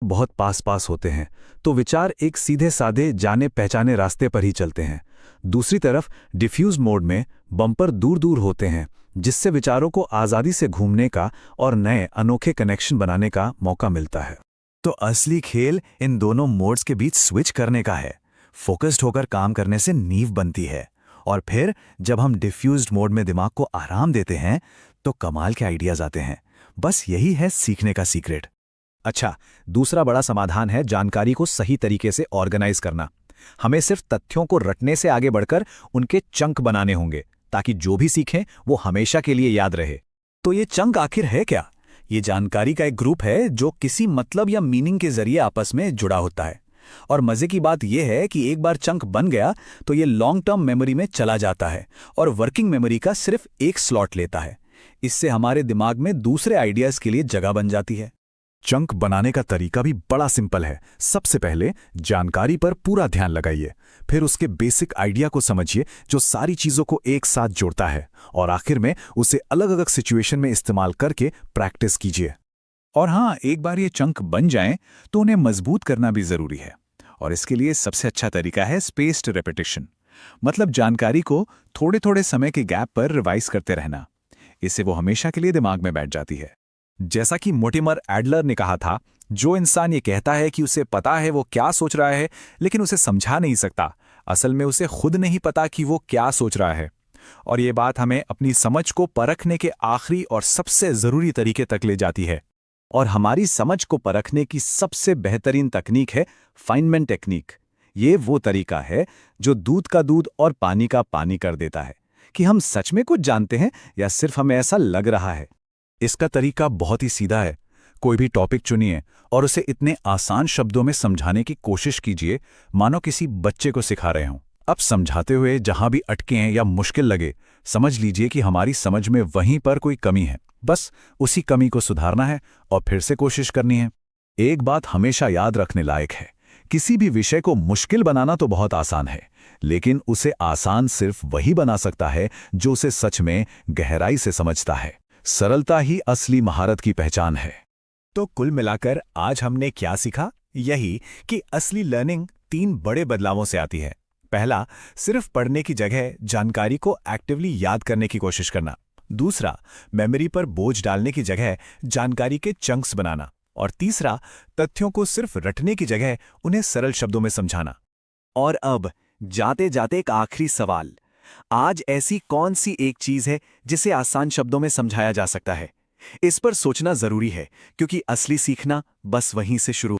बहुत पास पास होते हैं, तो विचार एक सीधे साधे जाने पहचाने रास्ते पर ही चलते हैं। दूसरी तरफ डिफ्यूज मोड में बम्पर दूर दूर होते हैं, जिससे विचारों को आज़ादी से घूमने का और नए अनोखे कनेक्शन बनाने का मौका मिलता है। तो असली खेल इन दोनों मोड्स के बीच स्विच करने का है। फोकस्ड होकर काम करने से नींव बनती है, और फिर जब हम डिफ्यूज्ड मोड में दिमाग को आराम देते हैं तो कमाल के आइडियाज आते हैं। बस यही है सीखने का सीक्रेट। अच्छा, दूसरा बड़ा समाधान है जानकारी को सही तरीके से ऑर्गेनाइज करना। हमें सिर्फ तथ्यों को रटने से आगे बढ़कर उनके चंक बनाने होंगे, ताकि जो भी सीखें वो हमेशा के लिए याद रहे। तो ये चंक आखिर है क्या? ये जानकारी का एक ग्रुप है जो किसी मतलब या मीनिंग के जरिए आपस में जुड़ा होता है। और मजे की बात यह है कि एक बार चंक बन गया तो ये लॉन्ग टर्म मेमोरी में चला जाता है और वर्किंग मेमोरी का सिर्फ एक स्लॉट लेता है। इससे हमारे दिमाग में दूसरे आइडियाज के लिए जगह बन जाती है। चंक बनाने का तरीका भी बड़ा सिंपल है। सबसे पहले जानकारी पर पूरा ध्यान लगाइए, फिर उसके बेसिक आइडिया को समझिए जो सारी चीज़ों को एक साथ जोड़ता है, और आखिर में उसे अलग अलग सिचुएशन में इस्तेमाल करके प्रैक्टिस कीजिए। और हाँ, एक बार ये चंक बन जाएं तो उन्हें मजबूत करना भी जरूरी है, और इसके लिए सबसे अच्छा तरीका है स्पेस्ड रेपिटेशन। मतलब जानकारी को थोड़े थोड़े समय के गैप पर रिवाइज करते रहना। इससे वो हमेशा के लिए दिमाग में बैठ जाती है। जैसा कि मोर्टिमर एडलर ने कहा था, जो इंसान ये कहता है कि उसे पता है वो क्या सोच रहा है लेकिन उसे समझा नहीं सकता, असल में उसे खुद नहीं पता कि वो क्या सोच रहा है। और ये बात हमें अपनी समझ को परखने के आखिरी और सबसे ज़रूरी तरीके तक ले जाती है। और हमारी समझ को परखने की सबसे बेहतरीन तकनीक है फाइनमैन टेक्निक। ये वो तरीका है जो दूध का दूध और पानी का पानी कर देता है कि हम सच में कुछ जानते हैं या सिर्फ हमें ऐसा लग रहा है। इसका तरीका बहुत ही सीधा है। कोई भी टॉपिक चुनिए और उसे इतने आसान शब्दों में समझाने की कोशिश कीजिए मानो किसी बच्चे को सिखा रहे हों। अब समझाते हुए जहां भी अटके हैं या मुश्किल लगे, समझ लीजिए कि हमारी समझ में वहीं पर कोई कमी है। बस उसी कमी को सुधारना है और फिर से कोशिश करनी है। एक बात हमेशा याद रखने लायक है, किसी भी विषय को मुश्किल बनाना तो बहुत आसान है, लेकिन उसे आसान सिर्फ वही बना सकता है जो उसे सच में गहराई से समझता है। सरलता ही असली महारत की पहचान है। तो कुल मिलाकर आज हमने क्या सीखा? यही कि असली लर्निंग 3 बड़े बदलावों से आती है। पहला, सिर्फ पढ़ने की जगह जानकारी को एक्टिवली याद करने की कोशिश करना। दूसरा, मेमोरी पर बोझ डालने की जगह जानकारी के चंक्स बनाना। और तीसरा, तथ्यों को सिर्फ रटने की जगह उन्हें सरल शब्दों में समझाना। और अब जाते जाते एक आखिरी सवाल, आज ऐसी कौन सी एक चीज है जिसे आसान शब्दों में समझाया जा सकता है? इस पर सोचना जरूरी है, क्योंकि असली सीखना बस वहीं से शुरू